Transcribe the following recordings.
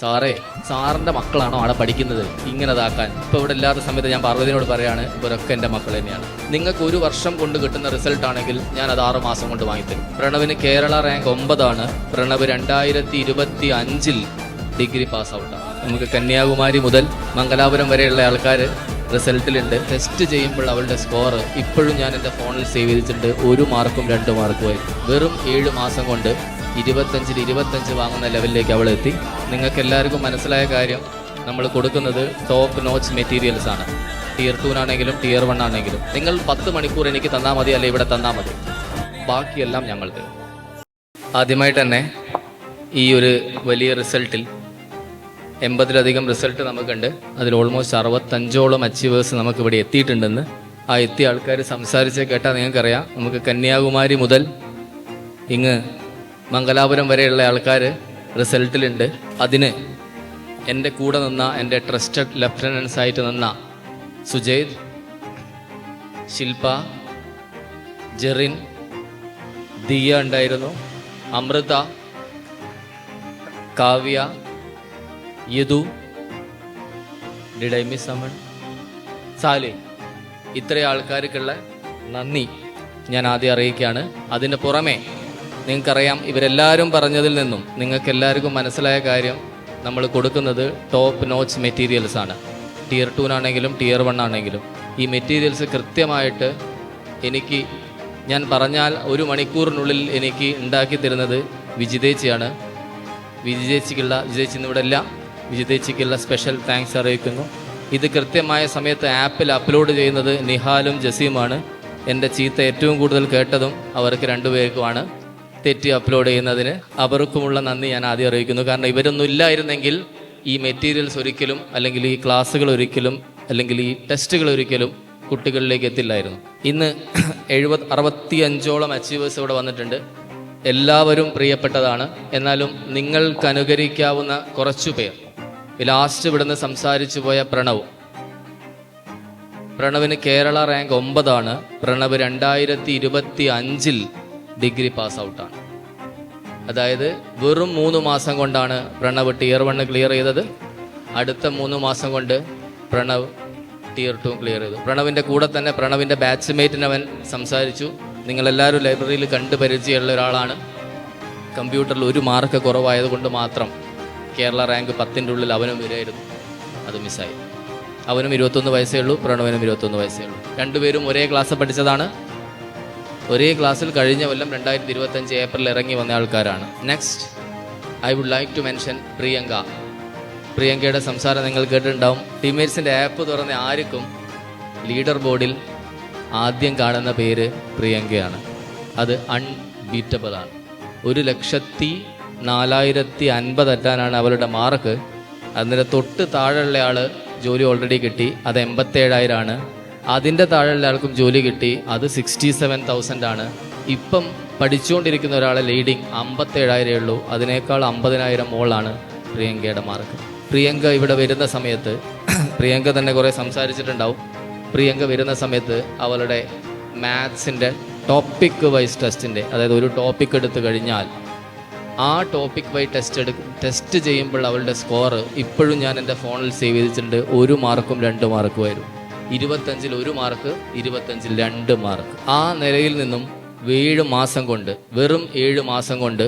സാറേ, സാറിൻ്റെ മക്കളാണോ അവിടെ പഠിക്കുന്നത് ഇങ്ങനെതാക്കാൻ? ഇപ്പോൾ ഇവിടെ ഇല്ലാത്ത സമയത്ത് ഞാൻ പാർവതിനോട് പറയാണ്, ഇവരൊക്കെ എൻ്റെ മക്കൾ തന്നെയാണ്. നിങ്ങൾക്ക് 1 വർഷം കൊണ്ട് കിട്ടുന്ന റിസൾട്ട് ആണെങ്കിൽ ഞാൻ അത് 6 മാസം കൊണ്ട് വാങ്ങിത്തരും. പ്രണവിന് Kerala rank 9 Pranav 2025 degree pass ഔട്ടാണ്. നമുക്ക് കന്യാകുമാരി മുതൽ മംഗലാപുരം വരെയുള്ള ആൾക്കാർ റിസൾട്ടിലുണ്ട്. ടെസ്റ്റ് ചെയ്യുമ്പോൾ അവളുടെ സ്കോർ ഇപ്പോഴും ഞാൻ എൻ്റെ ഫോണിൽ സേവ് ചെയ്തിട്ടുണ്ട്. 1 മാർക്കും 2 മാർക്കുമായി വെറും 7 മാസം കൊണ്ട് 25 വാങ്ങുന്ന ലെവലിലേക്ക് അവൾ എത്തി. നിങ്ങൾക്ക് എല്ലാവർക്കും മനസ്സിലായ കാര്യം, നമ്മൾ കൊടുക്കുന്നത് ടോപ്പ് നോച്ച് മെറ്റീരിയൽസ് ആണ്. Tier 2 ആണെങ്കിലും Tier 1 ആണെങ്കിലും നിങ്ങൾ 10 മണിക്കൂർ എനിക്ക് തന്നാൽ മതി, അല്ലെ ഇവിടെ തന്നാൽ മതി, ബാക്കിയെല്ലാം ഞങ്ങൾ തരും. ആദ്യമായിട്ട് തന്നെ ഈ ഒരു വലിയ റിസൾട്ടിൽ 80ലധികം റിസൾട്ട് നമുക്കുണ്ട്. അതിൽ ഓൾമോസ്റ്റ് 65ഓളം അച്ചീവേഴ്സ് നമുക്കിവിടെ എത്തിയിട്ടുണ്ടെന്ന് ആ എത്തിയ ആൾക്കാർ സംസാരിച്ച് കേട്ടാൽ നിങ്ങൾക്കറിയാം. നമുക്ക് കന്യാകുമാരി മുതൽ ഇങ്ങ് മംഗലാപുരം വരെയുള്ള ആൾക്കാർ റിസൾട്ടിലുണ്ട്. അതിന് എൻ്റെ കൂടെ നിന്ന, എൻ്റെ ട്രസ്റ്റഡ് ലെഫ്റ്റനൻസ് ആയിട്ട് നിന്ന സുജയ്ദ്, ശില്പ, ജെറിൻ, ദിയ ഉണ്ടായിരുന്നു, Amrita, Kavya, Yadu, did I miss someone, Sally, ഇത്രയും ആൾക്കാർക്കുള്ള നന്ദി ഞാൻ ആദ്യം അറിയിക്കുകയാണ്. അതിന് പുറമെ നിങ്ങൾക്കറിയാം, ഇവരെല്ലാവരും പറഞ്ഞതിൽ നിന്നും നിങ്ങൾക്ക് എല്ലാവർക്കും മനസ്സിലായ കാര്യം, നമ്മൾ കൊടുക്കുന്നത് ടോപ്പ് നോച്ച് മെറ്റീരിയൽസ് ആണ്. Tier 2 ആണെങ്കിലും Tier 1 ആണെങ്കിലും ഈ മെറ്റീരിയൽസ് കൃത്യമായിട്ട് എനിക്ക് ഞാൻ പറഞ്ഞാൽ 1 മണിക്കൂറിനുള്ളിൽ എനിക്ക് ഉണ്ടാക്കി തരുന്നത് വിജിതേച്ചിയാണ്. വിജിതേച്ചി ഇന്നിവിടെ ഇല്ല. വിജിതേച്ചിക്കുള്ള സ്പെഷ്യൽ താങ്ക്സ് അറിയിക്കുന്നു. ഇത് കൃത്യമായ സമയത്ത് ആപ്പിൽ അപ്ലോഡ് ചെയ്യുന്നത് നിഹാലും ജസീമാണ്. എൻ്റെ ചീത്ത ഏറ്റവും കൂടുതൽ കേട്ടതും അവർക്ക് 2 പേർക്കുമാണ്. തെറ്റി അപ്ലോഡ് ചെയ്യുന്നതിന് അവർക്കുമുള്ള നന്ദി ഞാൻ ആദ്യം അറിയിക്കുന്നു. കാരണം ഇവരൊന്നും ഇല്ലായിരുന്നെങ്കിൽ ഈ മെറ്റീരിയൽസ് ഒരിക്കലും, അല്ലെങ്കിൽ ഈ ക്ലാസ്സുകൾ ഒരിക്കലും, അല്ലെങ്കിൽ ഈ ടെസ്റ്റുകൾ ഒരിക്കലും കുട്ടികളിലേക്ക് എത്തില്ലായിരുന്നു. ഇന്ന് 65ഓളം അച്ചീവേഴ്സ് ഇവിടെ വന്നിട്ടുണ്ട്. എല്ലാവരും പ്രിയപ്പെട്ടതാണ്. എന്നാലും നിങ്ങൾക്ക് അനുകരിക്കാവുന്ന കുറച്ചു പേർ. ലാസ്റ്റ് ഇവിടുന്ന് സംസാരിച്ചു പോയ പ്രണവിന് Kerala rank 9 Pranav 2025 degree pass ഔട്ടാണ്. അതായത് വെറും 3 മാസം കൊണ്ടാണ് പ്രണവ് Tier 1 ക്ലിയർ ചെയ്തത്. അടുത്ത 3 മാസം കൊണ്ട് പ്രണവ് Tier 2 ക്ലിയർ ചെയ്തു. പ്രണവിൻ്റെ കൂടെ തന്നെ പ്രണവിൻ്റെ ബാച്ച്മേറ്റിന് അവൻ സംസാരിച്ചു. നിങ്ങളെല്ലാവരും ലൈബ്രറിയിൽ കണ്ട് പരിചയമുള്ള ഒരാളാണ്. കമ്പ്യൂട്ടറിൽ 1 മാർക്ക് കുറവായതുകൊണ്ട് മാത്രം കേരള റാങ്ക് 10ൻ്റെ ഉള്ളിൽ അവനും വരായിരുന്നു. അത് മിസ്സായി. അവനും 21 വയസ്സേ ഉള്ളൂ, പ്രണവിനും 21 വയസ്സേ ഉള്ളൂ. 2 പേരും ഒരേ ക്ലാസ്സിൽ പഠിച്ചതാണ്. ഒരേ ക്ലാസ്സിൽ കഴിഞ്ഞ കൊല്ലം 2025 ഏപ്രിൽ ഇറങ്ങി വന്ന ആൾക്കാരാണ്. Next I would like to mention പ്രിയങ്കയുടെ സംസാരം നിങ്ങൾ കേട്ടിട്ടുണ്ടാവും. ടീംമേറ്റ്സിൻ്റെ ആപ്പ് തുറന്ന ആർക്കും ലീഡർ ബോർഡിൽ ആദ്യം കാണുന്ന പേര് പ്രിയങ്കയാണ്. അത് അൺബീറ്റബിൾ ആണ്. 1,04,050 എത്താനാണ് അവളുടെ മാർക്ക്. അതിൻ്റെ തൊട്ട് താഴെയുള്ള ആൾ ജോലി ഓൾറെഡി കിട്ടി, അത് 87,000 അതിൻ്റെ താഴെയുള്ള ആൾക്കും ജോലി കിട്ടി, അത് 67,000 ആണ്. ഇപ്പം പഠിച്ചുകൊണ്ടിരിക്കുന്ന ഒരാളെ ലീഡിങ് 57,000 ഉള്ളൂ. അതിനേക്കാൾ 50,000 മുകളിലാണ് പ്രിയങ്കയുടെ മാർക്ക്. പ്രിയങ്ക ഇവിടെ വരുന്ന സമയത്ത്, പ്രിയങ്ക തന്നെ കുറേ സംസാരിച്ചിട്ടുണ്ടാവും. പ്രിയങ്ക വരുന്ന സമയത്ത് അവളുടെ മാത്സിൻ്റെ ടോപ്പിക് വൈസ് ടെസ്റ്റിൻ്റെ, അതായത് ഒരു ടോപ്പിക് എടുത്തു കഴിഞ്ഞാൽ ആ ടോപ്പിക് വൈ ടെസ്റ്റ് ചെയ്യുമ്പോൾ അവളുടെ സ്കോർ ഇപ്പോഴും ഞാൻ എൻ്റെ ഫോണിൽ സേവ് ചെയ്തിട്ടുണ്ട്. 1 മാർക്കും 2 മാർക്കുമായിരുന്നു. 25ൽ 1 മാർക്ക്, 25ൽ 2 മാർക്ക്. ആ നിലയിൽ നിന്നും 7 മാസം കൊണ്ട്, വെറും 7 മാസം കൊണ്ട്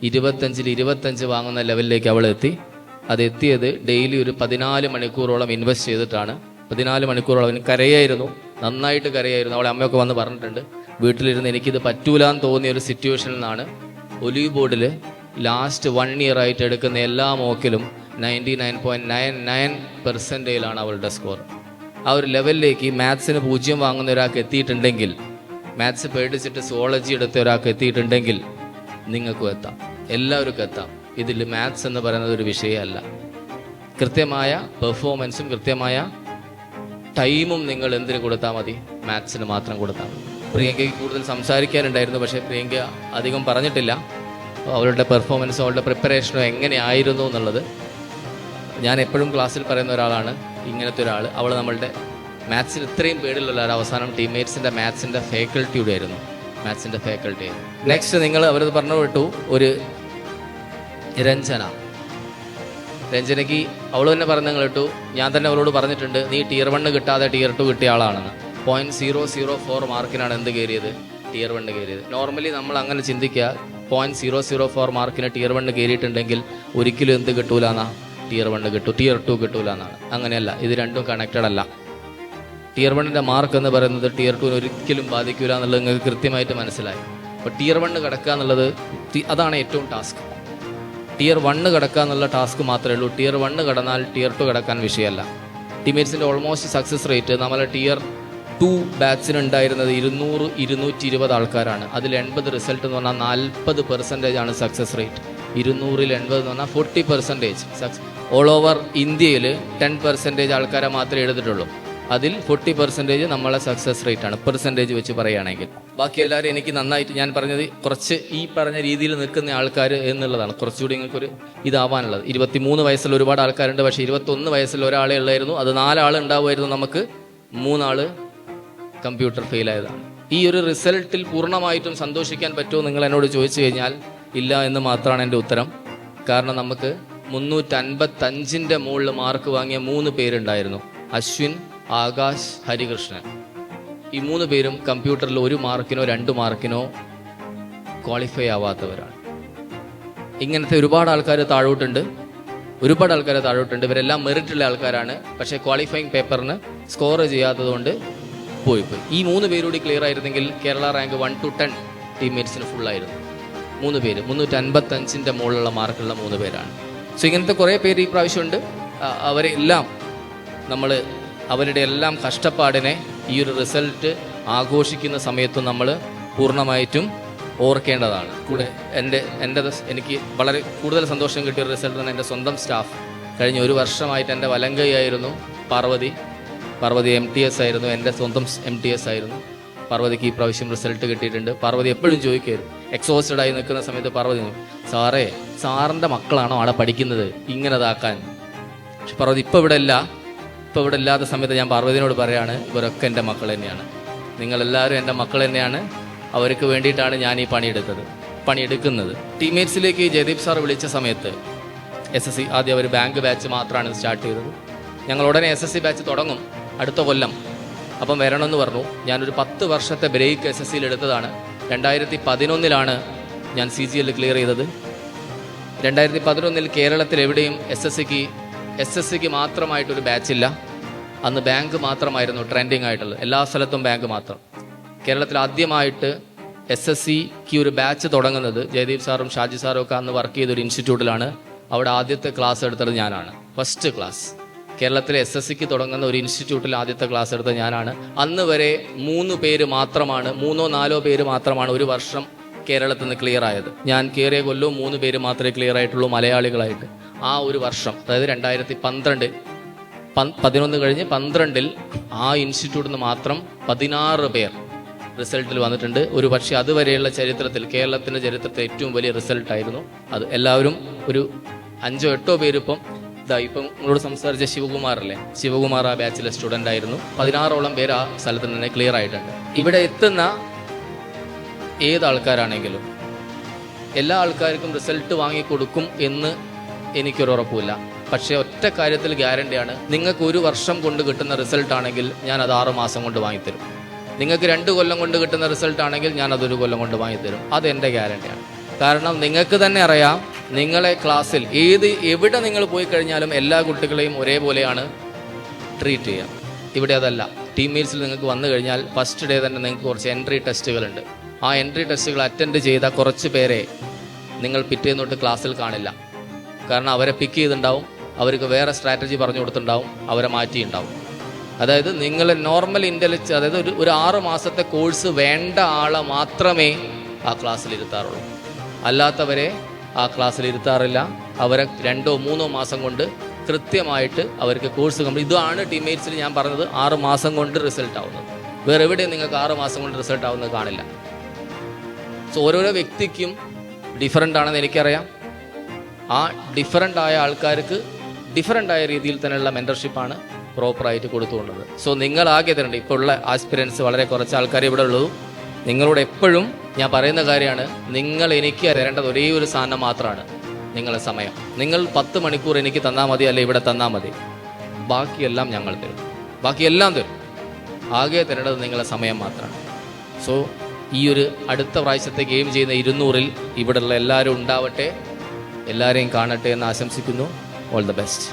25ൽ 25 വാങ്ങുന്ന ലെവലിലേക്ക് അവൾ എത്തി. അതെത്തിയത് ഡെയിലി ഒരു 14 മണിക്കൂറോളം ഇൻവെസ്റ്റ് ചെയ്തിട്ടാണ്. 14 മണിക്കൂറോളം അവന് കരയായിരുന്നു, നന്നായിട്ട് കരയായിരുന്നു. അവളെ അമ്മയൊക്കെ വന്ന് പറഞ്ഞിട്ടുണ്ട്. വീട്ടിലിരുന്ന് എനിക്കിത് പറ്റൂലാന്ന് തോന്നിയ ഒരു സിറ്റുവേഷനിൽ നിന്നാണ് ഒലിവ് ബോർഡിൽ ലാസ്റ്റ് 1 ഇയർ ആയിട്ട് എടുക്കുന്ന എല്ലാ മോക്കിലും 99.99% അവളുടെ സ്കോർ. ആ ഒരു ലെവലിലേക്ക് മാത്സിന് 0 വാങ്ങുന്ന ഒരാൾക്ക് എത്തിയിട്ടുണ്ടെങ്കിൽ, മാത്സ് പേടിച്ചിട്ട് സുവോളജി എടുത്ത ഒരാൾക്ക് എത്തിയിട്ടുണ്ടെങ്കിൽ നിങ്ങൾക്കും എത്താം, എല്ലാവർക്കും എത്താം. ഇതിൽ മാത്സ് എന്ന് പറയുന്നത് ഒരു വിഷയമല്ല. കൃത്യമായ പെർഫോമൻസും കൃത്യമായ ടൈമും നിങ്ങൾ എന്തിനു കൊടുത്താൽ മതി? മാത്സിന് മാത്രം കൊടുത്താൽ മതി. പ്രിയങ്കയ്ക്ക് കൂടുതൽ സംസാരിക്കാനുണ്ടായിരുന്നു, പക്ഷേ പ്രിയങ്ക അധികം പറഞ്ഞിട്ടില്ല. അവളുടെ പെർഫോമൻസും അവളുടെ പ്രിപ്പറേഷനും എങ്ങനെയായിരുന്നു എന്നുള്ളത് ഞാൻ എപ്പോഴും ക്ലാസ്സിൽ പറയുന്ന ഒരാളാണ്. ഇങ്ങനത്തെ ഒരാൾ, അവൾ നമ്മളുടെ മാത്സിന് ഇത്രയും പേടിലുള്ള ഒരു അവസാനം ടീംമേറ്റ്സിൻ്റെ മാത്സിൻ്റെ ഫാക്കൽറ്റിയുടെ ആയിരുന്നു, മാത്സിൻ്റെ ഫാക്കൽറ്റി ആയിരുന്നു. നെക്സ്റ്റ് നിങ്ങൾ അവരത് പറഞ്ഞു വിട്ടു, ഒരു രഞ്ജന രഞ്ജനയ്ക്ക് അവൾ തന്നെ പറഞ്ഞു കേട്ടു, ഞാൻ തന്നെ അവളോട് പറഞ്ഞിട്ടുണ്ട്, നീ Tier 1 കിട്ടാതെ Tier 2 കിട്ടിയ ആളാണെന്ന്. 0.004 മാർക്കിനാണ് എന്ത് കയറിയത്? Tier 1 കയറിയത്. നോർമലി നമ്മൾ അങ്ങനെ ചിന്തിക്കുക, 0.004 മാർക്കിന് Tier 1 കയറിയിട്ടുണ്ടെങ്കിൽ ഒരിക്കലും എന്ത് കിട്ടൂല എന്നാ? Tier 1 കിട്ടും, Tier 2 കിട്ടൂല എന്നാണ്. അങ്ങനെയല്ല, ഇത് രണ്ടും കണക്റ്റഡ് അല്ല. Tier 1 മാർക്ക് എന്ന് പറയുന്നത് Tier 2 ഒരിക്കലും ബാധിക്കില്ല എന്നുള്ളത് നിങ്ങൾക്ക് കൃത്യമായിട്ട് മനസ്സിലായി. അപ്പോൾ Tier 1 കിടക്കുക എന്നുള്ളത് അതാണ് ഏറ്റവും ടാസ്ക്. Tier 1 കിടക്കുക എന്നുള്ള ടാസ്ക് മാത്രമേ ഉള്ളൂ. Tier 1 കടന്നാൽ Tier 2 കിടക്കാൻ വിഷയമല്ല. ടീമേറ്റ്സിൻ്റെ ഓൾമോസ്റ്റ് സക്സസ് റേറ്റ് നമ്മളെ Tier 2 ബാച്ചിന് ഉണ്ടായിരുന്നത് 200-220 ആൾക്കാരാണ്. അതിൽ 80 റിസൾട്ട് എന്ന് പറഞ്ഞാൽ 40% ആണ് സക്സസ് റേറ്റ്. 200-80 എന്ന് പറഞ്ഞാൽ 40% ഓൾ ഓവർ ഇന്ത്യയിൽ 10% ആൾക്കാരെ മാത്രമേ എഴുതിയിട്ടുള്ളൂ. അതിൽ 40% നമ്മളെ സക്സസ് റേറ്റ് ആണ്, പെർസെൻറ്റേജ് വെച്ച് പറയുകയാണെങ്കിൽ. ബാക്കി എല്ലാവരും എനിക്ക് നന്നായിട്ട്, ഞാൻ പറഞ്ഞത് കുറച്ച് ഈ പറഞ്ഞ രീതിയിൽ നിൽക്കുന്ന ആൾക്കാർ എന്നുള്ളതാണ് കുറച്ചുകൂടി നിങ്ങൾക്കൊരു ഇതാവാനുള്ളത്. 23 വയസ്സിൽ ഒരുപാട് ആൾക്കാരുണ്ട്, പക്ഷേ 21 വയസ്സിൽ ഒരാളെ ഉള്ളായിരുന്നു. അത് 4 ആൾ ഉണ്ടാവുമായിരുന്നു, നമുക്ക് 3 ആൾ കമ്പ്യൂട്ടർ ഫെയിലായതാണ്. ഈ ഒരു റിസൾട്ടിൽ പൂർണ്ണമായിട്ടും സന്തോഷിക്കാൻ പറ്റുമോ നിങ്ങൾ എന്നോട് ചോദിച്ചു കഴിഞ്ഞാൽ ഇല്ല എന്ന് മാത്രമാണ് എൻ്റെ ഉത്തരം. കാരണം നമുക്ക് 355 മുകളിൽ മാർക്ക് വാങ്ങിയ 3 പേരുണ്ടായിരുന്നു. അശ്വിൻ, ആകാശ്, ഹരികൃഷ്ണൻ. ഈ 3 പേരും കമ്പ്യൂട്ടറിൽ 1 മാർക്കിനോ 2 മാർക്കിനോ ക്വാളിഫൈ ആവാത്തവരാണ്. ഇങ്ങനത്തെ ഒരുപാട് ആൾക്കാർ താഴോട്ടുണ്ട്. ഇവരെല്ലാം മെറിറ്റുള്ള ആൾക്കാരാണ്, പക്ഷേ ക്വാളിഫയിങ് പേപ്പറിന് സ്കോർ ചെയ്യാത്തതുകൊണ്ട് പോയി. ഈ 3 പേരൂടി ക്ലിയർ ആയിരുന്നെങ്കിൽ കേരള റാങ്ക് 1 to 10 ടീംമേറ്റ്സിന് ഫുള്ളായിരുന്നു. 3 പേര് 355 മുകളിലുള്ള മാർക്കുള്ള 3 പേരാണ്. സോ ഇങ്ങനത്തെ കുറേ പേര് ഈ പ്രാവശ്യമുണ്ട്. അവരെല്ലാം നമ്മൾ അവരുടെ എല്ലാം കഷ്ടപ്പാടിനെ ഈ ഒരു റിസൾട്ട് ആഘോഷിക്കുന്ന സമയത്ത് നമ്മൾ പൂർണ്ണമായിട്ടും ഓർക്കേണ്ടതാണ്. കൂടെ എനിക്ക് വളരെ കൂടുതൽ സന്തോഷം കിട്ടിയ ഒരു റിസൾട്ട് തന്നെ എൻ്റെ സ്വന്തം സ്റ്റാഫ്. കഴിഞ്ഞ 1 വർഷമായിട്ട് എൻ്റെ വലങ്കയായിരുന്നു പാർവതി. MTS ആയിരുന്നു, എൻ്റെ സ്വന്തം MTS ആയിരുന്നു. പാർവതിക്ക് ഈ പ്രാവശ്യം റിസൾട്ട് കിട്ടിയിട്ടുണ്ട്. പാർവതി എപ്പോഴും ചോദിക്കായിരുന്നു, എക്സോസ്റ്റഡ് ആയി നിൽക്കുന്ന സമയത്ത് പാർവതി, സാറിൻ്റെ മക്കളാണോ അവിടെ പഠിക്കുന്നത് ഇങ്ങനെതാക്കാൻ? പക്ഷെ പാർവതി ഇപ്പോൾ ഇവിടെ ഇല്ലാത്ത സമയത്ത് ഞാൻ പാർവതിനോട് പറയാണ്, ഇവരൊക്കെ എൻ്റെ മക്കൾ തന്നെയാണ്, നിങ്ങളെല്ലാവരും എൻ്റെ മക്കൾ തന്നെയാണ്, അവർക്ക് വേണ്ടിയിട്ടാണ് ഞാൻ ഈ പണിയെടുക്കുന്നത്. ടീമേറ്റ്സിലേക്ക് ജയദീപ് സാർ വിളിച്ച സമയത്ത് SSC ആദ്യം അവർ ബാങ്ക് ബാച്ച് മാത്രമാണ് സ്റ്റാർട്ട് ചെയ്തത്. ഞങ്ങൾ ഉടനെ SSC ബാച്ച് തുടങ്ങും അടുത്ത കൊല്ലം, അപ്പം വരണമെന്ന് പറഞ്ഞു. ഞാനൊരു 10 വർഷത്തെ ബ്രേക്ക് SSCയിൽ എടുത്തതാണ്. 2011 ഞാൻ CGL ക്ലിയർ ചെയ്തത്. 2011 കേരളത്തിൽ എവിടെയും SSCക്ക് മാത്രമായിട്ടൊരു ബാച്ചില്ല. അന്ന് ബാങ്ക് മാത്രമായിരുന്നു ട്രെൻഡിങ് ആയിട്ടുള്ളത്, എല്ലാ സ്ഥലത്തും ബാങ്ക് മാത്രം. കേരളത്തിൽ ആദ്യമായിട്ട് SSCക്ക് ഒരു ബാച്ച് തുടങ്ങുന്നത് ജയദീപ് സാറും ഷാജി സാറും ഒക്കെ അന്ന് വർക്ക് ചെയ്തൊരു ഇൻസ്റ്റിറ്റ്യൂട്ടിലാണ്. അവിടെ ആദ്യത്തെ ക്ലാസ് എടുത്തത് ഞാനാണ്, ഫസ്റ്റ് ക്ലാസ്. കേരളത്തിലെ SSCക്ക് തുടങ്ങുന്ന ഒരു ഇൻസ്റ്റിറ്റ്യൂട്ടിൽ ആദ്യത്തെ ക്ലാസ് എടുത്തത് ഞാനാണ്. അന്ന് വരെ 3 പേര് മാത്രമാണ്, 3-4 പേര് മാത്രമാണ് ഒരു വർഷം കേരളത്തിൽ നിന്ന് ക്ലിയർ ആയത്. ഞാൻ കയറിയ കൊല്ലവും 3 പേര് മാത്രമേ ക്ലിയർ ആയിട്ടുള്ളൂ മലയാളികളായിട്ട്. ആ ഒരു വർഷം, അതായത് 2011 കഴിഞ്ഞ് 12 ആ ഇൻസ്റ്റിറ്റ്യൂട്ടിൽ നിന്ന് മാത്രം 16 പേർ റിസൾട്ടിൽ വന്നിട്ടുണ്ട്. ഒരു പക്ഷേ അതുവരെയുള്ള ചരിത്രത്തിൽ, കേരളത്തിൻ്റെ ചരിത്രത്തിൽ ഏറ്റവും വലിയ റിസൾട്ടായിരുന്നു അത്. എല്ലാവരും ഒരു 5-8 പേര് ഇപ്പം നിങ്ങളോട് സംസാരിച്ച ശിവകുമാർ ആ ബാച്ചിലെ സ്റ്റുഡൻ്റ് ആയിരുന്നു. 16ഓളം പേര് ആ സ്ഥലത്ത് തന്നെ ക്ലിയർ ആയിട്ടുണ്ട്. ഇവിടെ എത്തുന്ന ഏതാൾക്കാരാണെങ്കിലും എല്ലാ ആൾക്കാർക്കും റിസൾട്ട് വാങ്ങിക്കൊടുക്കും എന്ന് എനിക്കൊരു ഉറപ്പില്ല. പക്ഷേ ഒറ്റ കാര്യത്തിൽ ഗ്യാരണ്ടിയാണ്, നിങ്ങൾക്ക് 1 വർഷം കൊണ്ട് കിട്ടുന്ന റിസൾട്ട് ആണെങ്കിൽ ഞാൻ അത് 6 മാസം കൊണ്ട് വാങ്ങിത്തരും. നിങ്ങൾക്ക് 2 കൊല്ലം കൊണ്ട് കിട്ടുന്ന റിസൾട്ട് ആണെങ്കിൽ ഞാൻ അതൊരു കൊല്ലം കൊണ്ട് വാങ്ങിത്തരും. അതെൻ്റെ ഗ്യാരണ്ടിയാണ്. കാരണം നിങ്ങൾക്ക് തന്നെ അറിയാം, നിങ്ങളെ ക്ലാസ്സിൽ എവിടെ നിങ്ങൾ പോയി കഴിഞ്ഞാലും എല്ലാ കുട്ടികളെയും ഒരേപോലെയാണ് ട്രീറ്റ് ചെയ്യുക. ഇവിടെ അതല്ല. ടീംമേറ്റ്സിൽ നിങ്ങൾക്ക് വന്നു കഴിഞ്ഞാൽ ഫസ്റ്റ് ഡേ തന്നെ നിങ്ങൾക്ക് കുറച്ച് എൻട്രി ടെസ്റ്റുകളുണ്ട്. ആ എൻട്രി ടെസ്റ്റുകൾ അറ്റൻഡ് ചെയ്ത കുറച്ച് പേരെ നിങ്ങൾ പിറ്റേന്ന് തൊട്ട് ക്ലാസ്സിൽ കാണില്ല. കാരണം അവരെ പിക്ക് ചെയ്തിട്ടുണ്ടാവും, അവർക്ക് വേറെ സ്ട്രാറ്റജി പറഞ്ഞു കൊടുത്തിട്ടുണ്ടാവും, അവരെ മാറ്റിയിട്ടുണ്ടാവും. അതായത് നിങ്ങൾ നോർമൽ ഇൻ്റലിജൻസ്, അതായത് ഒരു 6 മാസത്തെ കോഴ്സ് വേണ്ട ആളെ മാത്രമേ ആ ക്ലാസ്സിൽ ഇരുത്താറുള്ളൂ. അല്ലാത്തവരെ ആ ക്ലാസ്സിൽ ഇരുത്താറില്ല. അവരെ 2-3 മാസം കൊണ്ട് കൃത്യമായിട്ട് അവർക്ക് കോഴ്സ് കംപ്ലീറ്റ്. ഇതാണ് ടീംമേറ്റ്സിൽ ഞാൻ പറഞ്ഞത് 6 മാസം കൊണ്ട് റിസൾട്ട് ആവുന്നത്. വേറെ എവിടെയും നിങ്ങൾക്ക് 6 മാസം കൊണ്ട് റിസൾട്ട് ആവുന്നത് കാണില്ല. സോ ഓരോരോ വ്യക്തിക്കും ഡിഫറൻ്റ് ആണെന്ന് എനിക്കറിയാം. ആ ഡിഫറൻ്റ് ആയ ആൾക്കാർക്ക് ഡിഫറൻ്റ് ആയ രീതിയിൽ തന്നെയുള്ള മെൻറ്റർഷിപ്പാണ് പ്രോപ്പറായിട്ട് കൊടുത്തുകൊണ്ടത്. സോ നിങ്ങളാകെ തരേണ്ട ഇപ്പോൾ ഉള്ള ആസ്പിരൻസ് വളരെ കുറച്ച് ആൾക്കാരെ ഇവിടെ ഉള്ളൂ. നിങ്ങളോട് എപ്പോഴും ഞാൻ പറയുന്ന കാര്യമാണ്, നിങ്ങൾ എനിക്ക് തരേണ്ടത് ഒരേ ഒരു സാധനം മാത്രമാണ്. നിങ്ങളെ സമയം. നിങ്ങൾ 10 മണിക്കൂർ എനിക്ക് തന്നാൽ മതി, അല്ലെ ഇവിടെ തന്നാൽ മതി. ബാക്കിയെല്ലാം ഞങ്ങൾ തരും, ബാക്കിയെല്ലാം തരും. ആകെ തരേണ്ടത് നിങ്ങളെ സമയം മാത്രമാണ്. സോ ഈ ഒരു അടുത്ത പ്രാവശ്യത്തെ ഗെയിം ചെയ്യുന്ന 200-ൽ ഇവിടെയുള്ള എല്ലാവരും ഉണ്ടാവട്ടെ, എല്ലാവരെയും കാണട്ടെ എന്ന് ആശംസിക്കുന്നു. All the best.